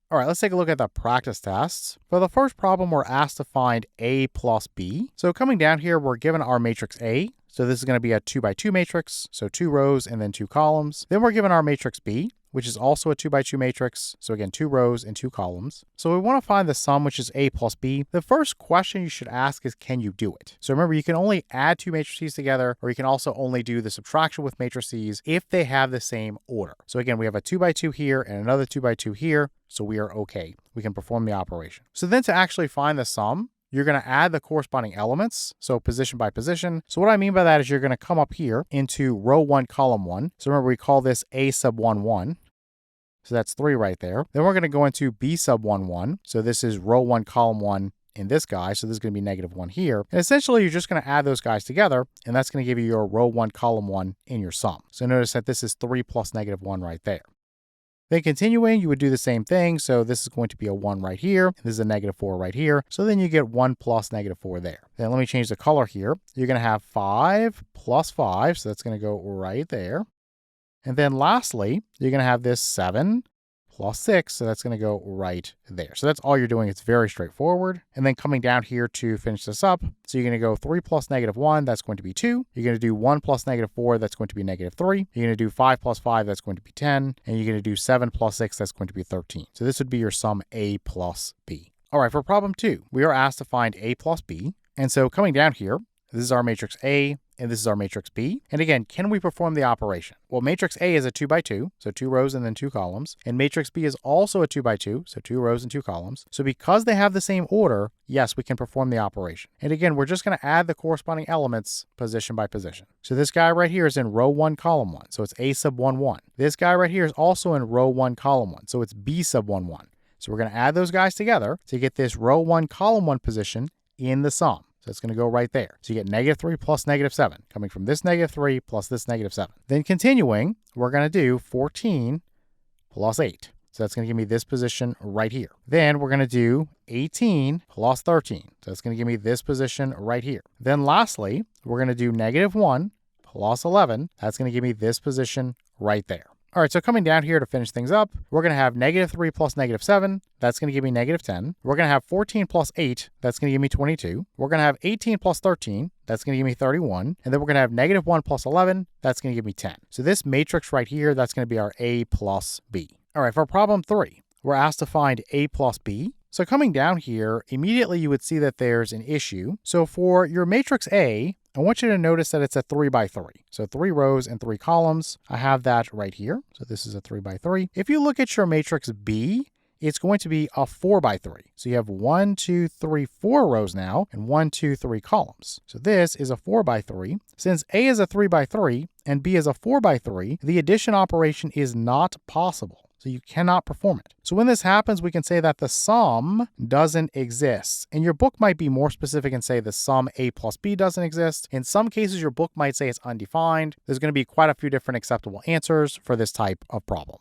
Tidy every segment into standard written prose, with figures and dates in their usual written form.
All right, let's take a look at the practice tests. For the first problem, we're asked to find A plus B. So coming down here, we're given our matrix A. So this is going to be a 2 by 2 matrix, so 2 rows and then 2 columns. Then we're given our matrix B, which is also a 2 by 2 matrix. So again, 2 rows and 2 columns. So we want to find the sum, which is A plus B. The first question you should ask is, can you do it? So remember, you can only add 2 matrices together, or you can also only do the subtraction with matrices if they have the same order. So again, we have a 2 by 2 here and another 2 by 2 here. So we are okay. We can perform the operation. So then to actually find the sum, you're going to add the corresponding elements, so position by position. So what I mean by that is you're going to come up here into row 1, column 1. So remember, we call this A sub 1, 1. So that's 3 right there. Then we're going to go into B sub 1, 1. So this is row 1, column 1 in this guy. So this is going to be -1 here. And essentially, you're just going to add those guys together, and that's going to give you your row 1, column 1 in your sum. So notice that this is 3 plus -1 right there. Then continuing, you would do the same thing. So this is going to be a 1 right here. This is a -4 right here. So then you get 1 plus -4 there. Then let me change the color here. You're going to have 5 plus 5. So that's going to go right there. And then lastly, you're going to have this 7 plus 6. So that's going to go right there. So that's all you're doing. It's very straightforward. And then coming down here to finish this up. So you're going to go 3 plus -1. That's going to be 2. You're going to do 1 plus -4. That's going to be -3. You're going to do 5 plus 5. That's going to be 10. And you're going to do 7 plus 6. That's going to be 13. So this would be your sum A plus B. All right, for problem 2, we are asked to find A plus B. And so coming down here, this is our matrix A, and this is our matrix B. And again, can we perform the operation? Well, matrix A is a 2 by 2, so 2 rows and then 2 columns. And matrix B is also a 2 by 2, so 2 rows and 2 columns. So because they have the same order, yes, we can perform the operation. And again, we're just going to add the corresponding elements position by position. So this guy right here is in row 1, column 1. So it's A sub 1, 1. This guy right here is also in row 1, column 1. So it's B sub 1, 1. So we're going to add those guys together to get this row 1, column 1 position in the sum. So it's going to go right there. So you get -3 plus -7 coming from this -3 plus this -7. Then continuing, we're going to do 14 plus 8. So that's going to give me this position right here. Then we're going to do 18 plus 13. So that's going to give me this position right here. Then lastly, we're going to do -1 plus 11. That's going to give me this position right there. All right, so coming down here to finish things up, we're going to have -3 plus -7. That's going to give me -10. We're going to have 14 plus 8. That's going to give me 22. We're going to have 18 plus 13. That's going to give me 31. And then we're going to have -1 plus 11. That's going to give me 10. So this matrix right here, that's going to be our A plus B. All right, for problem 3, we're asked to find A plus B. So coming down here, immediately you would see that there's an issue. So for your matrix A, I want you to notice that it's a 3 by 3. So 3 rows and 3 columns. I have that right here. So this is a 3 by 3. If you look at your matrix B, it's going to be a 4 by 3. So you have 1, 2, 3, 4 rows now, and 1, 2, 3 columns. So this is a 4 by 3. Since A is a 3 by 3 and B is a 4 by 3, the addition operation is not possible. So you cannot perform it. So when this happens, we can say that the sum doesn't exist. And your book might be more specific and say the sum A plus B doesn't exist. In some cases, your book might say it's undefined. There's going to be quite a few different acceptable answers for this type of problem.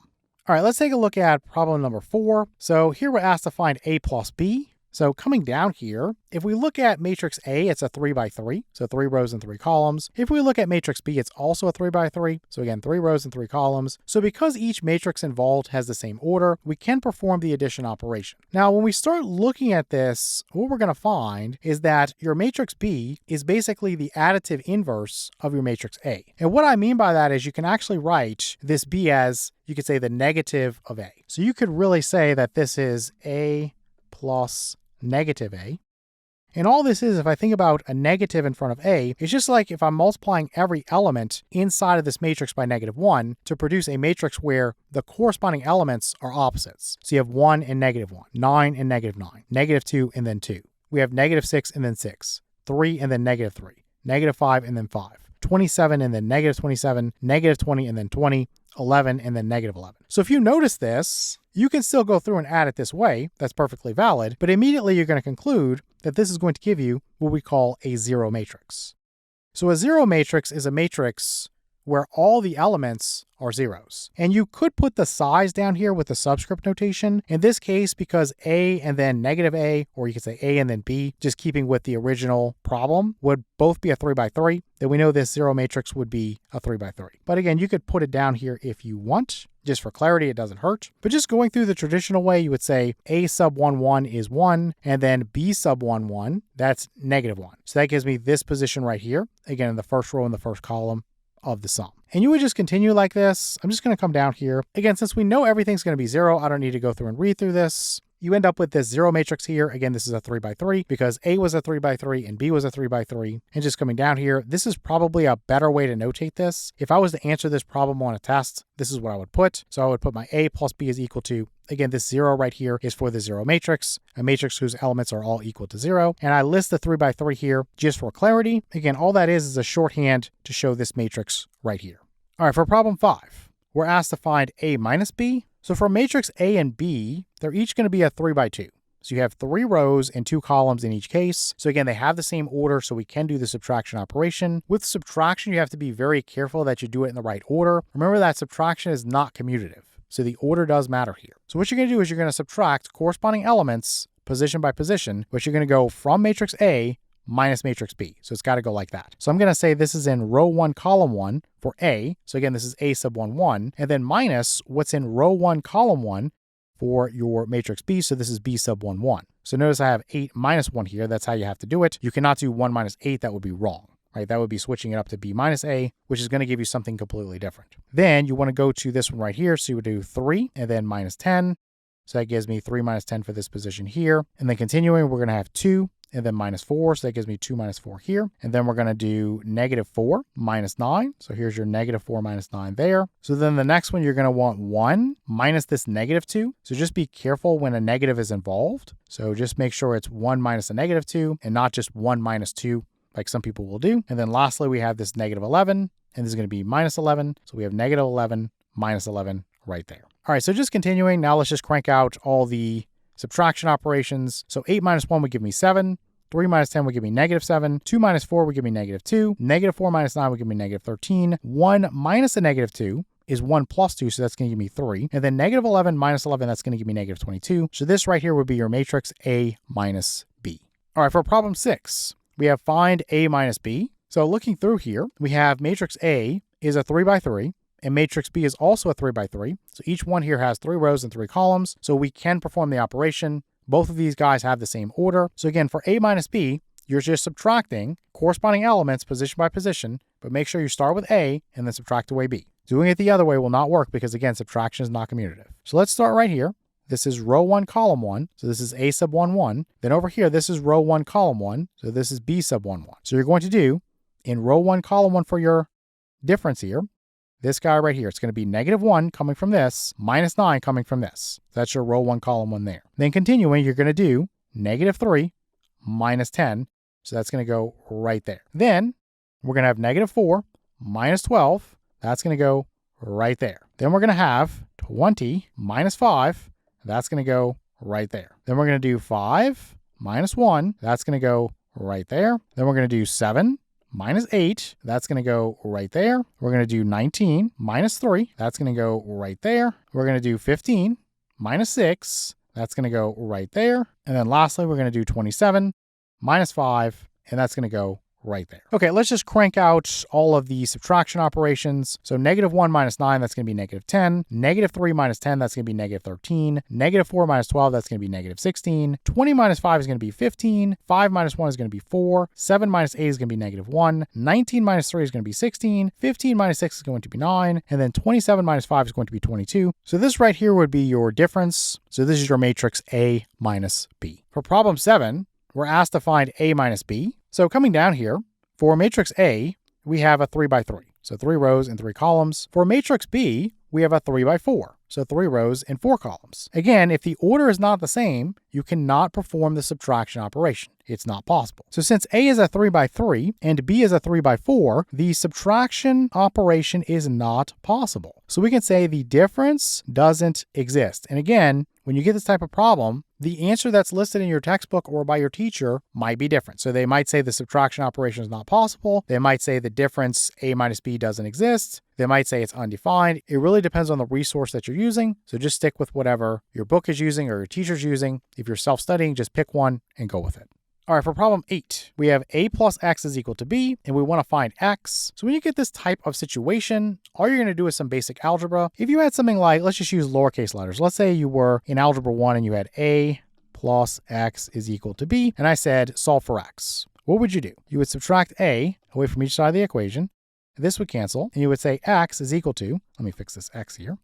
All right, let's take a look at problem number 4. So here we're asked to find A plus B. So coming down here, if we look at matrix A, it's a 3 by 3, so 3 rows and 3 columns. If we look at matrix B, it's also a 3 by 3, so again, 3 rows and 3 columns. So because each matrix involved has the same order, we can perform the addition operation. Now, when we start looking at this, what we're going to find is that your matrix B is basically the additive inverse of your matrix A. And what I mean by that is you can actually write this B as, you could say, the negative of A. So you could really say that this is A plus -A. And all this is, if I think about a negative in front of A, it's just like if I'm multiplying every element inside of this matrix by -1 to produce a matrix where the corresponding elements are opposites. So you have 1 and -1, 9 and -9, -2 and then 2. We have -6 and then 6, 3 and then -3, -5 and then 5, 27 and then -27, -20 and then 20, 11 and then -11. So if you notice this, you can still go through and add it this way. That's perfectly valid. But immediately you're going to conclude that this is going to give you what we call a zero matrix. So a zero matrix is a matrix where all the elements are zeros. And you could put the size down here with the subscript notation. In this case, because A and then negative A, or you could say A and then B, just keeping with the original problem, would both be a 3 by 3, then we know this zero matrix would be a 3 by 3. But again, you could put it down here if you want. Just for clarity, it doesn't hurt. But just going through the traditional way, you would say A sub 1, 1 is 1, and then B sub 1, 1, that's negative 1. So that gives me this position right here, again, in the first row in the first column of the sum. And you would just continue like this. I'm just going to come down here. Again, since we know everything's going to be 0, I don't need to go through and read through this. You end up with this zero matrix here. Again, this is a 3 by 3 because A was a 3 by 3 and B was a 3 by 3. And just coming down here, this is probably a better way to notate this. If I was to answer this problem on a test, this is what I would put. So I would put my A plus B is equal to, again, this 0 right here is for the zero matrix, a matrix whose elements are all equal to 0. And I list the 3 by 3 here just for clarity. Again, all that is a shorthand to show this matrix right here. All right, for problem 5, we're asked to find A minus B. So for matrix A and B, they're each going to be a 3 by 2. So you have 3 rows and 2 columns in each case. So again, they have the same order, so we can do the subtraction operation. With subtraction, you have to be very careful that you do it in the right order. Remember that subtraction is not commutative, so the order does matter here. So what you're going to do is you're going to subtract corresponding elements position by position, but you're going to go from matrix A minus matrix B. So it's got to go like that. So I'm going to say this is in row 1, column 1 for A. So again, this is A sub 1, 1, and then minus what's in row 1, column 1 for your matrix B. So this is B sub 1, 1. So notice I have 8 minus 1 here. That's how you have to do it. You cannot do 1 minus 8. That would be wrong, right? That would be switching it up to B minus A, which is going to give you something completely different. Then you want to go to this one right here. So you would do 3 and then minus 10. So that gives me 3 minus 10 for this position here. And then continuing, we're going to have 2 and then minus 4. So that gives me 2 minus 4 here. And then we're going to do negative 4 minus 9. So here's your negative 4 minus 9 there. So then the next one, you're going to want 1 minus this negative 2. So just be careful when a negative is involved. So just make sure it's 1 minus a negative 2 and not just 1 minus 2 like some people will do. And then lastly, we have this negative 11, and this is going to be minus 11. So we have negative 11 minus 11 right there. All right, so just continuing. Now let's just crank out all the subtraction operations. So 8 minus 1 would give me 7. 3 minus 10 would give me negative 7. 2 minus 4 would give me negative 2. Negative 4 minus 9 would give me negative 13. 1 minus a negative 2 is 1 plus 2, so that's going to give me 3. And then negative 11 minus 11, that's going to give me negative 22. So this right here would be your matrix A minus B. All right, for problem 6, we have find A minus B. So looking through here, we have matrix A is a 3 by 3. And matrix B is also a 3 by 3. So each one here has 3 rows and 3 columns. So we can perform the operation. Both of these guys have the same order. So again, for A minus B, you're just subtracting corresponding elements position by position, but make sure you start with A and then subtract away B. Doing it the other way will not work because again, subtraction is not commutative. So let's start right here. This is row 1, column 1. So this is A sub 1, 1. Then over here, this is row 1, column 1. So this is B sub 1, 1. So you're going to do in row 1, column 1 for your difference here, this guy right here, it's going to be negative 1 coming from this, minus 9 coming from this. That's your row 1, column 1 there. Then continuing, you're going to do negative 3 minus 10. So that's going to go right there. Then we're going to have negative 4 minus 12. That's going to go right there. Then we're going to have 20 minus 5. That's going to go right there. Then we're going to do 5 minus 1. That's going to go right there. Then we're going to do 7 minus 8, that's going to go right there. We're going to do 19 minus 3, that's going to go right there. We're going to do 15 minus 6, that's going to go right there. And then lastly, we're going to do 27 minus 5, and that's going to go right there. Okay, let's just crank out all of the subtraction operations. So negative 1 minus 9, that's going to be negative 10. Negative 3 minus 10, that's going to be negative 13. Negative 4 minus 12, that's going to be negative 16. 20 minus 5 is going to be 15. 5 minus 1 is going to be 4. 7 minus 8 is going to be negative 1. 19 minus 3 is going to be 16. 15 minus 6 is going to be 9. And then 27 minus 5 is going to be 22. So this right here would be your difference. So this is your matrix A minus B. For problem 7, we're asked to find A minus B. So coming down here, for matrix A, we have a 3 by 3. So 3 rows and 3 columns. For matrix B, we have a 3 by 4. So 3 rows and 4 columns. Again, if the order is not the same, you cannot perform the subtraction operation. It's not possible. So since A is a 3 by 3 and B is a 3 by 4, the subtraction operation is not possible. So we can say the difference doesn't exist. And again, when you get this type of problem, the answer that's listed in your textbook or by your teacher might be different. So they might say the subtraction operation is not possible. They might say the difference A minus B doesn't exist. They might say it's undefined. It really depends on the resource that you're using. So just stick with whatever your book is using or your teacher's using. If you're self-studying, just pick one and go with it. All right, for problem 8, we have a plus x is equal to b, and we want to find x. So when you get this type of situation, all you're going to do is some basic algebra. If you had something like, let's just use lowercase letters. Let's say you were in algebra 1 and you had a plus x is equal to b, and I said solve for x. What would you do? You would subtract a away from each side of the equation. This would cancel, and you would say x is equal to, let me fix this x here,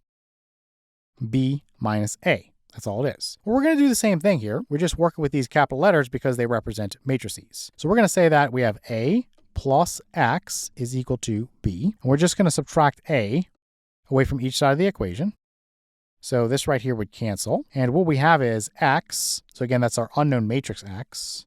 b minus a. That's all it is. Well, we're going to do the same thing here. We're just working with these capital letters because they represent matrices. So we're going to say that we have a plus x is equal to b. And we're just going to subtract a away from each side of the equation. So this right here would cancel. And what we have is x, so again, that's our unknown matrix x,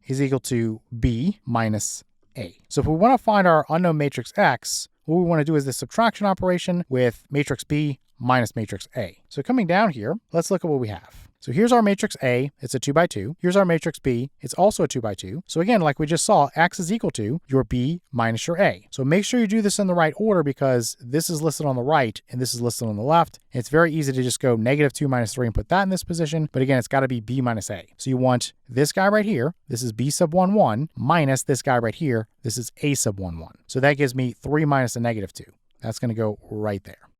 is equal to b minus a. So if we want to find our unknown matrix x, what we want to do is this subtraction operation with matrix B minus matrix A. So coming down here, let's look at what we have. So here's our matrix A, it's a 2 by 2. Here's our matrix B, it's also a 2 by 2. So again, like we just saw, x is equal to your B minus your A. So make sure you do this in the right order because this is listed on the right and this is listed on the left. It's very easy to just go -2 minus 3 and put that in this position. But again, it's got to be B minus A. So you want this guy right here, this is B sub 1, 1, minus this guy right here, this is A sub 1, 1. So that gives me 3 minus a -2. That's going to go right there.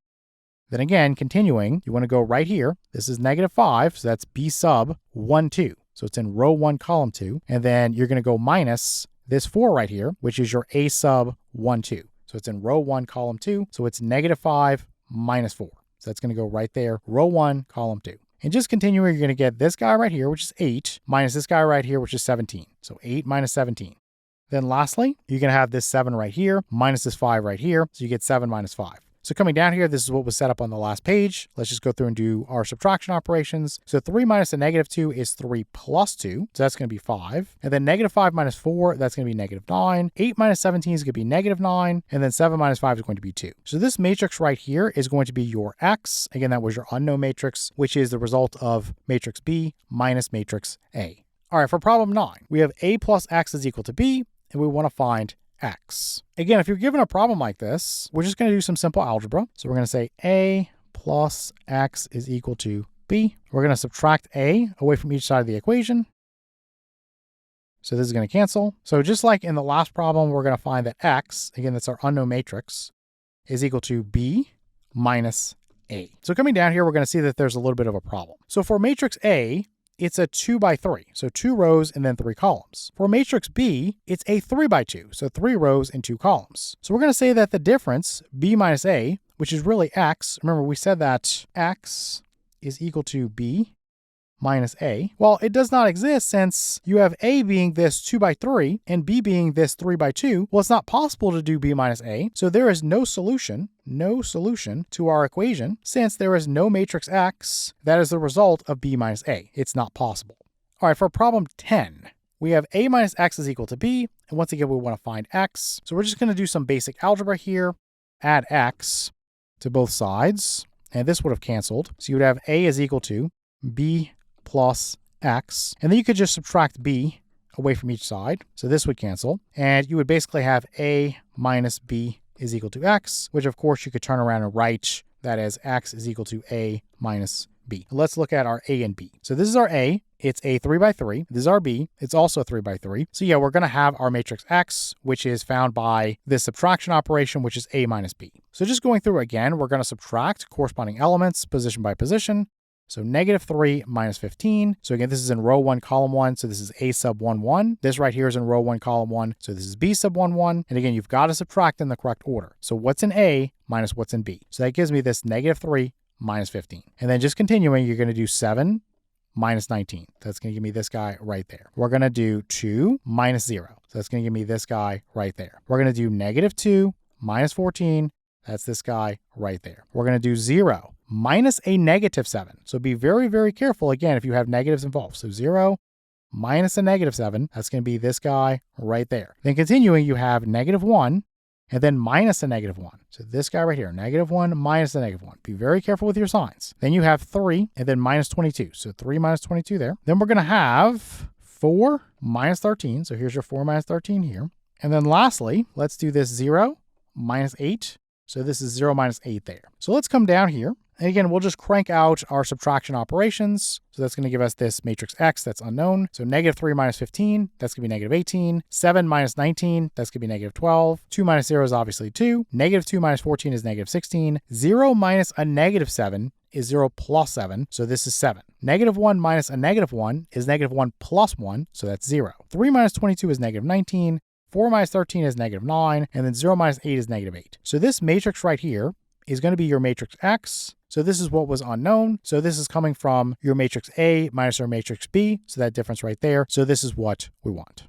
Then again, continuing, you want to go right here. This is -5, so that's B sub 1, 2. So it's in row 1, column 2. And then you're going to go minus this 4 right here, which is your A sub 1, 2. So it's in row 1, column 2. So it's -5 minus 4. So that's going to go right there, row 1, column 2. And just continuing, you're going to get this guy right here, which is 8, minus this guy right here, which is 17. So 8 minus 17. Then lastly, you're going to have this 7 right here, minus this 5 right here. So you get 7 minus 5. So coming down here, this is what was set up on the last page. Let's just go through and do our subtraction operations. So 3 minus a -2 is 3 plus 2. So that's going to be 5. And then -5 minus 4, that's going to be -9. 8 minus 17 is going to be -9. And then 7 minus 5 is going to be 2. So this matrix right here is going to be your x. Again, that was your unknown matrix, which is the result of matrix B minus matrix A. All right, for problem 9, we have a plus x is equal to b, and we want to find x. Again, if you're given a problem like this, we're just going to do some simple algebra. So we're going to say a plus x is equal to b. We're going to subtract a away from each side of the equation. So this is going to cancel. So just like in the last problem, we're going to find that x, again, that's our unknown matrix, is equal to b minus a. So coming down here, we're going to see that there's a little bit of a problem. So for matrix A, it's a 2 by 3, so 2 rows and then 3 columns. For matrix B, it's a 3 by 2, so 3 rows and 2 columns. So we're going to say that the difference, B minus A, which is really X, remember we said that X is equal to B minus A. Well, it does not exist since you have A being this 2 by 3 and B being this 3 by 2. Well, it's not possible to do B minus A, so there is no solution to our equation since there is no matrix X that is the result of B minus A. It's not possible. All right, for problem 10, we have A minus X is equal to B, and once again, we want to find X. So we're just going to do some basic algebra here, add X to both sides, and this would have canceled. So you would have A is equal to B plus x, and then you could just subtract b away from each side. So this would cancel, and you would basically have a minus b is equal to x, which of course you could turn around and write that as x is equal to a minus b. Let's look at our a and b. So this is our a, it's a 3 by 3. This is our b, it's also a 3 by 3. So yeah, we're going to have our matrix x, which is found by this subtraction operation, which is a minus b. So just going through again, we're going to subtract corresponding elements position by position. So -3 minus 15. So again, this is in row 1, column 1. So this is A sub 1, 1. This right here is in row 1, column 1. So this is B sub 1, 1. And again, you've got to subtract in the correct order. So what's in A minus what's in B? So that gives me this -3 minus 15. And then just continuing, you're going to do 7 minus 19. That's going to give me this guy right there. We're going to do 2 minus 0. So that's going to give me this guy right there. We're going to do -2 minus 14. That's this guy right there. We're going to do 0 minus a -7. So be very, very careful, again, if you have negatives involved. So 0 minus a -7, that's going to be this guy right there. Then continuing, you have -1 and then minus a -1. So this guy right here, -1 minus a -1. Be very careful with your signs. Then you have 3 and then minus 22. So 3 minus 22 there. Then we're going to have 4 minus 13. So here's your 4 minus 13 here. And then lastly, let's do this 0 minus 8. So this is 0 minus 8 there. So let's come down here. And again, we'll just crank out our subtraction operations. So that's going to give us this matrix X that's unknown. So -3 minus 15, that's going to be -18. 7 minus 19, that's going to be -12. 2 minus 0 is obviously 2. -2 minus 14 is -16. 0 minus a -7 is 0 plus 7. So this is 7. -1 minus a -1 is -1 plus 1. So that's 0. 3 minus 22 is -19. 4 minus 13 is -9. And then 0 minus 8 is -8. So this matrix right here is going to be your matrix X. So this is what was unknown. So this is coming from your matrix A minus your matrix B. So that difference right there. So this is what we want.